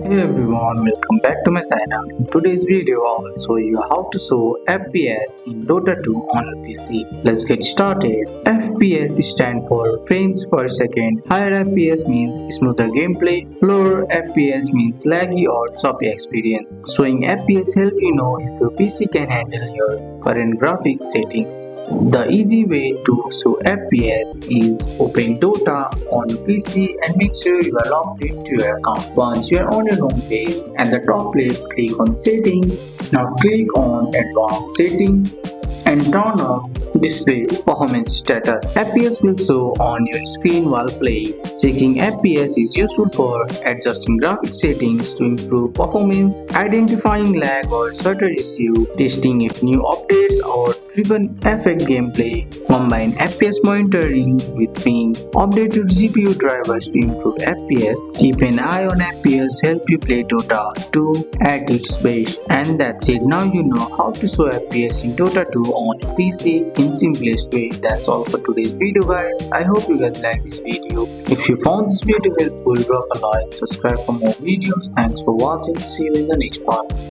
Hey everyone, welcome back to my channel. In today's video, I will show you how to show FPS in Dota 2 on PC. Let's get started. FPS stand for frames per second. Higher FPS means smoother gameplay. Lower FPS means laggy or choppy experience. Showing FPS help you know if your PC can handle your current graphics settings. The easy way to show FPS is open Dota on your PC and make sure you are logged into your account. Once you are on your home page, at the top left, click on Settings. Now click on Advanced Settings and turn off Display Performance Status. FPS will show on your screen while playing. Checking FPS is useful for adjusting graphic settings to improve performance, identifying lag or stutter issue, testing if new updates or driven affect gameplay. Combine FPS monitoring with being updated GPU drivers to improve FPS. Keep an eye on FPS, help you play Dota 2 at its best. And that's it. Now you know how to show FPS in Dota 2 on your PC in simplest way. That's all for today's video, guys. I hope you guys like this video. If you found this video helpful, drop a like, subscribe for more videos. Thanks for watching. See you in the next one.